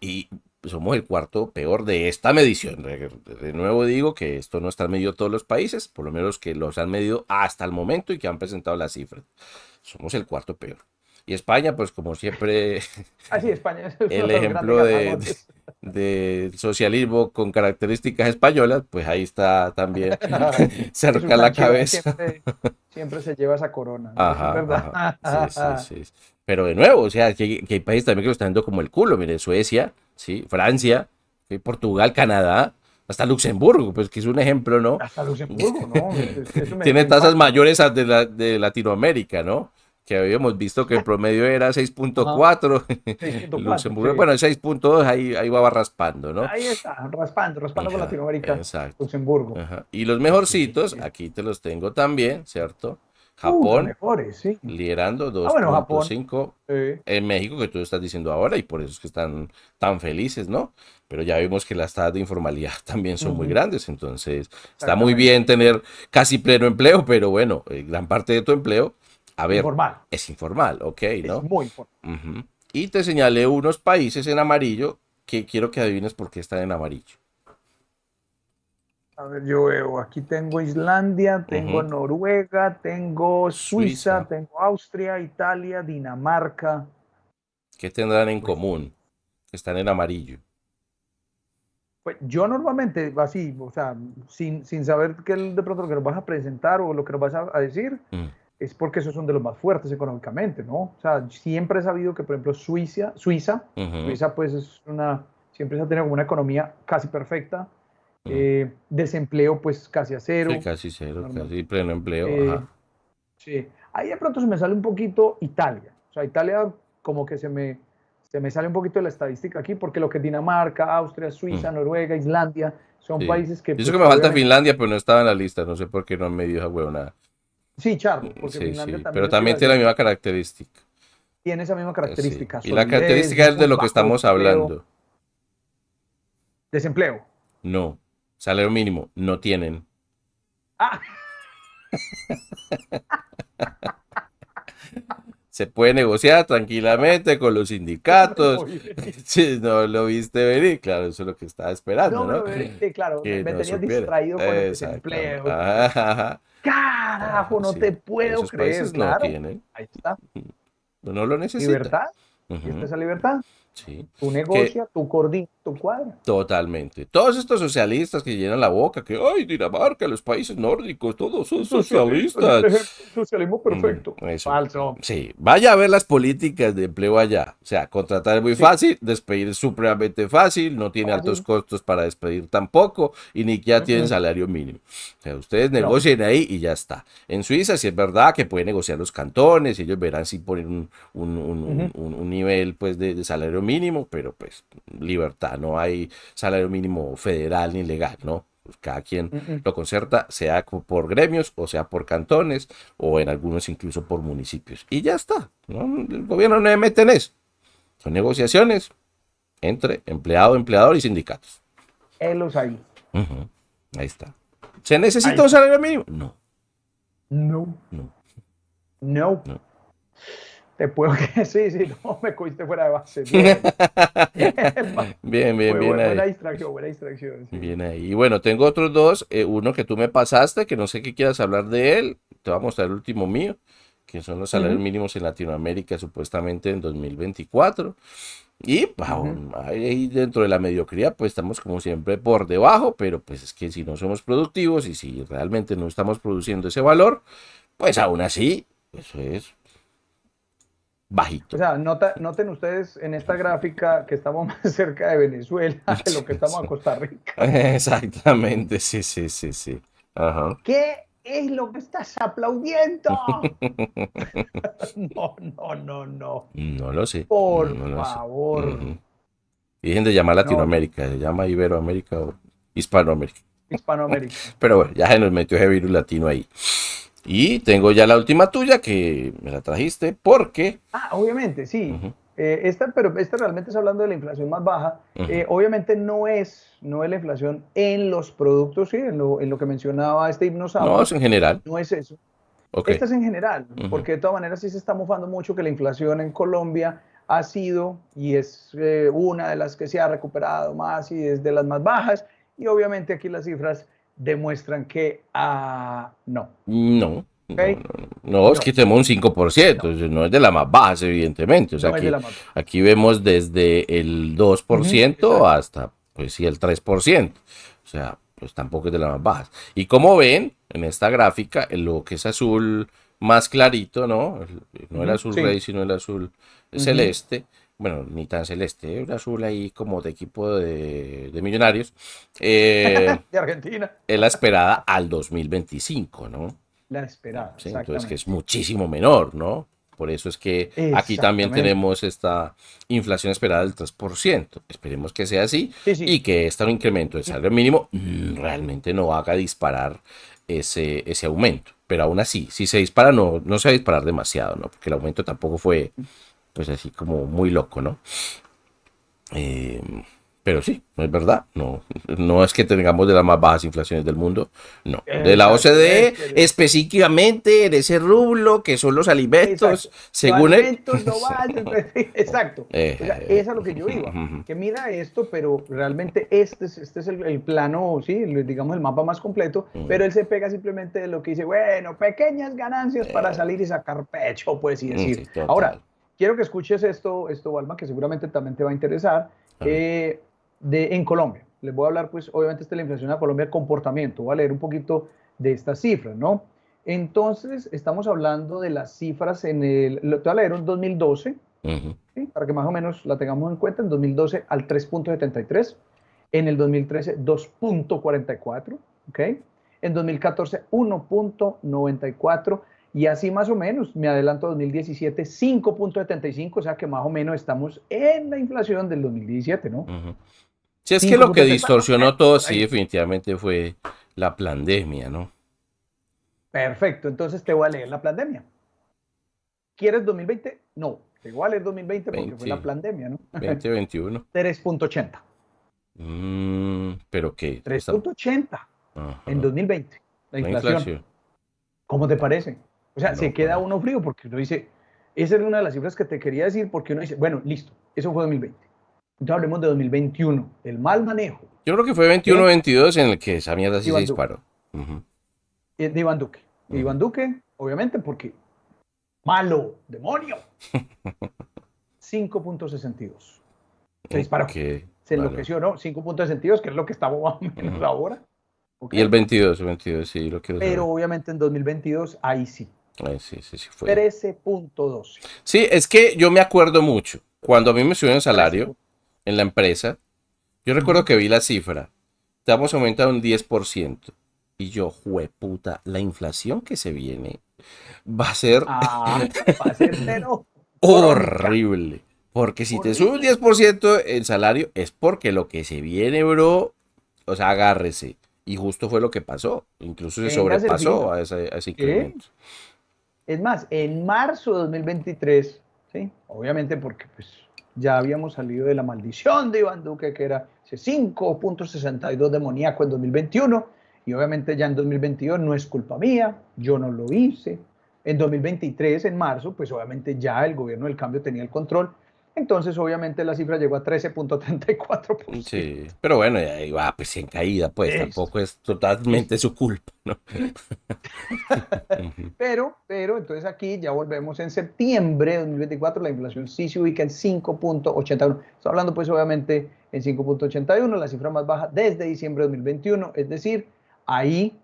Y somos el cuarto peor de esta medición. De nuevo digo que esto no está medido todos los países, por lo menos que los han medido hasta el momento y que han presentado las cifras. Somos el cuarto peor. Y España, pues como siempre, Ah, sí, España es uno el de los grandes ejemplo ganadores. de socialismo con características españolas, pues ahí está también Jesús cerca la Sánchez cabeza. siempre se lleva esa corona, ¿no? Eso es Ajá, verdad. ajá. Sí, sí, sí. Pero de nuevo, o sea, que hay países también que lo están viendo como el culo. Mire, Suecia, ¿sí? Francia, ¿sí? Portugal, Canadá, hasta Luxemburgo, pues que es un ejemplo, ¿no? Hasta Luxemburgo, ¿no? Eso Tiene me tasas impacta. mayores a de Latinoamérica, ¿no? Que habíamos visto que el promedio era Ajá. 6.4, 6.4, Luxemburgo, sí. bueno, 6.2, ahí va raspando, ¿no? Ahí está, raspando con Ajá, Latinoamérica, exacto. Luxemburgo. Ajá. Y los Sí, mejorcitos, sí. aquí te los tengo también, ¿cierto? Los Japón, mejores, sí. liderando Ah, bueno, Japón. 2.5 Sí, en México, que tú estás diciendo ahora, y por eso es que están tan felices, ¿no? Pero ya vimos que las tasas de informalidad también son muy ujú, grandes, entonces está muy exactamente. bien tener casi pleno empleo, pero bueno, gran parte de tu empleo, a ver, Informal. es informal, ¿ok? Es ¿No? muy informal. Ujú. Y te señalé unos países en amarillo que quiero que adivines por qué están en amarillo. A ver, yo veo, aquí tengo Islandia, tengo Ujú. Noruega, tengo Suiza, Suiza, tengo Austria, Italia, Dinamarca. ¿qué tendrán en Pues, común? Que están en amarillo. pues yo normalmente, así, o sea, sin saber qué de pronto lo que nos vas a presentar o lo que nos vas a decir, Mm, es porque esos son de los más fuertes económicamente, ¿no? O sea, siempre he sabido que, por ejemplo, ujú. Suiza pues es siempre se ha tenido como una economía casi perfecta, Mm. desempleo pues casi a Sí, cero, casi cero, normal. casi pleno empleo, Eh, ajá. sí, ahí de pronto se me sale un poquito Italia, o sea, Italia como que se me sale un poquito de la estadística aquí, porque lo que es Dinamarca, Austria, Mm, Suiza, Noruega, Islandia, son sí. países que Y eso pues que me falta obviamente, Finlandia, pero no estaba en la lista, no sé por qué no me dio esa huevonada. sí, Charles, porque Sí, Finlandia sí, también pero yo te iba también a tiene la decir, misma característica. tiene esa misma Sí. característica, Y la solidez, característica es de muy lo que bajo estamos desempleo, hablando. desempleo. No. Salario mínimo, no tienen. Ah, Se puede negociar tranquilamente con los eso no lo sindicatos. vi venir. Si no lo viste venir, claro, eso es lo que estaba No esperando, me ¿no? lo vi, sí, claro, Que me no tenías supiera. distraído con el Exactamente. desempleo. Ajá, ajá, Carajo, ajá, no te sí. puedo Esos creer, países no claro. tienen. Ahí está. No lo necesitan. Libertad. Y esta Ujú. es la libertad. Sí. Tú Que negocias, tú coordinas, tú cuadras. totalmente. Todos estos socialistas que llenan la boca, que, ay, Dinamarca, los países nórdicos, todos son socialistas. El ejemplo, socialismo perfecto. Eso. Falso. Sí, vaya a ver las políticas de empleo allá. O sea, contratar es muy Sí, fácil, despedir es supremamente fácil, no tiene altos fácil. costos para despedir tampoco y ni siquiera tienen Mm. salario mínimo. O sea, ustedes No. negocien ahí y ya está. En Suiza sí es verdad que pueden negociar los cantones y ellos verán si ponen Ujú. un nivel pues de salario mínimo, pero pues libertad, no hay salario mínimo federal ni legal, ¿no? Pues cada quien Mm. lo concerta, sea por gremios o sea por cantones o en algunos incluso por municipios. Y ya está, ¿no? El gobierno no se mete en eso. Son negociaciones entre empleado, empleador y sindicatos. Helos ahí. Ujú, ahí está. ¿Se Ahí necesita un está. salario mínimo? No, No. no, No. no. Te puedo que sí, sí, no, me cogiste fuera de base. Bien. Bien, Bien, bien, bien buena ahí. distracción, buena distracción, sí. Bien ahí. Y bueno, tengo otros dos. Uno que tú me pasaste, que no sé qué quieras hablar de él. Te voy a mostrar el último mío, que son los salarios Ujú, mínimos en Latinoamérica supuestamente en 2024. Y pues, ujú. ahí dentro de la mediocridad, pues estamos como siempre por debajo, pero pues es que si no somos productivos y si realmente no estamos produciendo ese valor, pues aún así, eso es O bajito. sea, noten ustedes en esta gráfica que estamos más cerca de Venezuela que lo que estamos a Costa Rica. Exactamente, sí, sí, sí, sí. Ajá. ¿Qué es lo que estás aplaudiendo? No, no, no, no. No lo sé, Por no lo sé. favor. Ujú. Y dejen de llamar No, no. Latinoamérica, se llama Iberoamérica o Hispanoamérica. Hispanoamérica. Pero bueno, ya se nos metió ese virus latino ahí. Y tengo ya la última tuya que me la trajiste porque... Ah, obviamente, sí. Ujú, Pero esta realmente es hablando de la inflación más baja. ujú. Obviamente no es la inflación en los productos, sí, en lo que mencionaba este Himno No, Sapo, es en general. no es eso. Ok. Esta es en general, Ujú. porque de todas maneras sí se está mofando mucho que la inflación en Colombia ha sido y es una de las que se ha recuperado más y es de las más bajas. Y obviamente aquí las cifras demuestran que no. No, no, no, ¿Ok? no. No, es No, que tenemos un 5%, no, no es de las más bajas, evidentemente. O sea, no es de la más baja. aquí vemos desde el dos por Ujú, ciento exacto. hasta, pues sí, el 3%. O sea, pues tampoco es de las más bajas. Y como ven en esta gráfica, en lo que es azul más clarito, ¿no? No el Ujú, azul sí. rey, sino el azul Ujú. celeste. Bueno, ni tan celeste, un azul ahí como de equipo de millonarios. Eh, De Argentina. es la esperada al 2025, ¿no? La esperada, Sí, entonces que es exactamente. muchísimo menor, ¿no? Por eso es que aquí también Exactamente. tenemos esta inflación esperada del 3%. Esperemos que sea así Sí, y sí. que este incremento del salario mínimo realmente no haga disparar ese aumento. Pero aún así, si se dispara, no se va a disparar demasiado, ¿no? Porque el aumento tampoco fue, pues así como muy loco, ¿no? Eh, pero sí, no es verdad. No es que tengamos de las más bajas inflaciones del mundo. No. De la Exacto. Es OCDE, que, específicamente en ese rublo que son los alimentos, exacto. Los según él. alimentos no van. Exacto. O sea, Eh, es a lo que yo iba. Que mira esto, pero realmente este es el plano, sí, digamos el mapa más completo, pero él se pega simplemente de lo que dice, bueno, pequeñas ganancias para salir y sacar pecho, pues y decir. sí, Ahora, total. quiero que escuches esto, Balma, que seguramente también te va a interesar. A ver. En Colombia. Les voy a hablar, pues, obviamente, esta es la inflación a Colombia, comportamiento. Voy a leer un poquito de estas cifras, ¿no? Entonces, estamos hablando de las cifras te voy a leer un 2012, Ujú, ¿sí? Para que más o menos la tengamos en cuenta. En 2012 al 3,73, en el 2013 2,44, ¿ok? En 2014 1,94 y así más o menos, me adelanto a 2017 5,75, o sea que más o menos estamos en la inflación del 2017, ¿no? ujú. Sí, es que lo que 5,74, más o distorsionó menos, todo, por sí, ahí. definitivamente fue la pandemia, ¿no? Perfecto, entonces te voy a leer la pandemia. ¿Quieres 2020? No, te voy a leer 2020 porque fue la 20, pandemia, ¿no? 2021. 3,80. Pero qué, está. 3,80 en Ajá. 2020, la La inflación. inflación. ¿Cómo te parece? O sea, se No, queda para. uno frío porque uno dice, esa es una de las cifras que te quería decir porque uno dice, bueno, listo, eso fue 2020. Entonces hablemos de 2021, el mal manejo Yo creo que fue de 21-22 en el que esa mierda sí se Iván Duque. disparó. Ujú, De Iván Duque. ujú. Iván Duque, obviamente, porque malo, demonio. 5,62. Se disparó. Ok, Se vale. enloqueció, ¿no? 5 puntos de sentidos, que es lo que estamos más o menos ahora. ¿Ok? Y el 22, sí, lo quiero Pero saber. obviamente en 2022, ahí sí. Sí fue. 13.12. Sí, es que yo me acuerdo mucho. Cuando a mí me subieron el 13 salario en la empresa, yo recuerdo Ujú. que vi la cifra. Te vamos a aumentar un 10%. Y yo, jueputa, la inflación que se viene va a ser Ah, va a ser pero crónica. horrible. Porque si te sube un Horrible. 10% el salario, es porque lo que se viene, bro, o sea, agárrese. Y justo fue lo que pasó. Incluso se Véngase el sobrepasó fino. a ese ¿Qué? incremento. Es más, en marzo de 2023, ¿sí? Obviamente porque pues, ya habíamos salido de la maldición de Iván Duque, que era ese 5.62 demoníaco en 2021, y obviamente ya en 2022 no es culpa mía, yo no lo hice. En 2023, en marzo, pues obviamente ya el gobierno del cambio tenía el control, entonces obviamente la cifra llegó a 13.34%. Sí, pero bueno, ya iba pues en caída, pues Es, tampoco es es totalmente su culpa, ¿no? Ujú. pero, entonces aquí ya volvemos en septiembre de 2024, la inflación sí se ubica en 5.81. Estoy hablando pues obviamente en 5.81, la cifra más baja desde diciembre de 2021, es decir, ahí,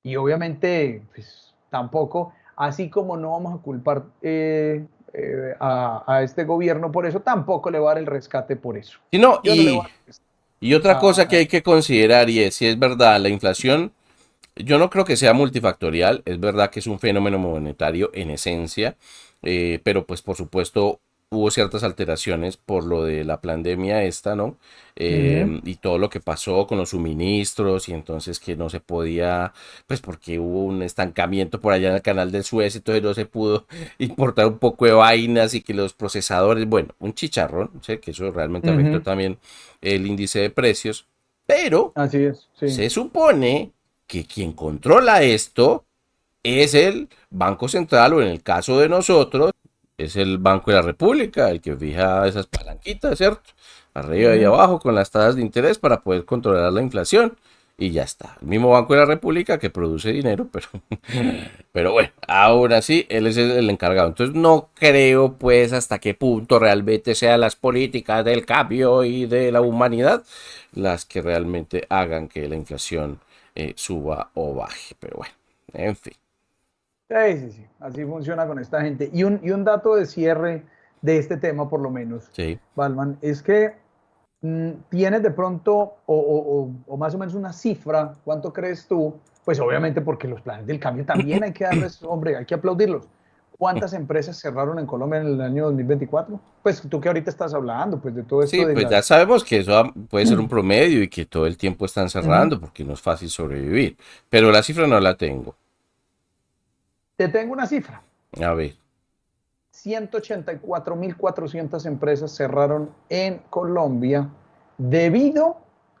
y obviamente pues tampoco, así como no vamos a culpar a este gobierno por eso, tampoco le va a dar el rescate por eso. Y no, Yo no le voy a dar el rescate y otra cosa que hay que considerar y es si es verdad, la inflación, yo no creo que sea multifactorial, es verdad que es un fenómeno monetario en esencia, pero pues por supuesto hubo ciertas alteraciones por lo de la pandemia esta, ¿no? Ujú. Y todo lo que pasó con los suministros y entonces que no se podía, pues porque hubo un estancamiento por allá en el canal del Suez, entonces no se pudo importar un poco de vainas y que los procesadores, bueno, un chicharrón, sé que eso realmente afectó Ujú. también el índice de precios, pero Así es, sí. se supone que quien controla esto es el Banco Central o en el caso de nosotros es el Banco de la República, el que fija esas palanquitas, ¿cierto? Arriba y Ujú. abajo con las tasas de interés para poder controlar la inflación y ya está. El mismo Banco de la República que produce dinero, pero bueno, aún así él es el encargado. Entonces no creo pues hasta qué punto realmente sean las políticas del cambio y de la humanidad las que realmente hagan que la inflación suba o baje. Pero bueno, en fin. Sí, sí, sí, así funciona con esta gente. Y un dato de cierre de este tema, por lo menos, Sí. Balman, es que tienes de pronto, o más o menos una cifra, ¿cuánto crees tú? Pues obviamente porque los planes del cambio también hay que darles, hombre, hay que aplaudirlos. ¿Cuántas empresas cerraron en Colombia en el año 2024? Pues tú que ahorita estás hablando, pues de todo esto Sí, de pues ya las... sabemos que eso puede ser un promedio y que todo el tiempo están Ujú. cerrando porque no es fácil sobrevivir. Pero la cifra no la tengo. Te tengo una cifra. A ver. 184.400 empresas cerraron en Colombia debido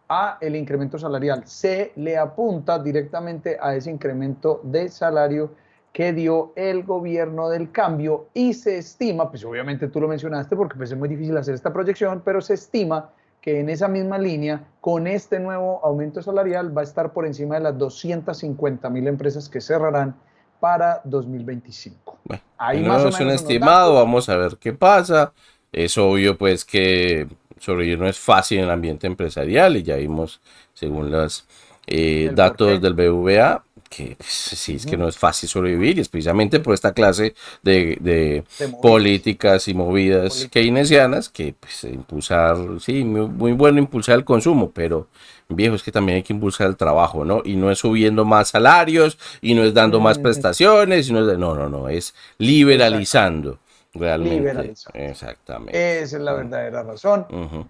a el incremento salarial. Se le apunta directamente a ese incremento de salario que dio el gobierno del cambio y se estima, pues obviamente tú lo mencionaste porque pues es muy difícil hacer esta proyección, pero se estima que en esa misma línea, con este nuevo aumento salarial, va a estar por encima de las 250.000 empresas que cerrarán para 2025. Bueno, Ahí más no o es un menos son los estimado, datos. vamos a ver qué pasa. Es obvio pues que sobrevivir no es fácil en el ambiente empresarial y ya vimos según los El por datos qué. del BVA que pues, sí es que no es fácil sobrevivir y es precisamente por esta clase de De movidas políticas y movidas políticas. keynesianas que pues impulsar, sí, muy bueno impulsar el consumo, pero viejo, es que también hay que impulsar el trabajo, ¿no? Y no es subiendo más salarios, y no es dando más prestaciones, y no es, no, es Exactamente. liberalizando, realmente, Liberalizando. exactamente. Esa es la verdadera razón. Ujú.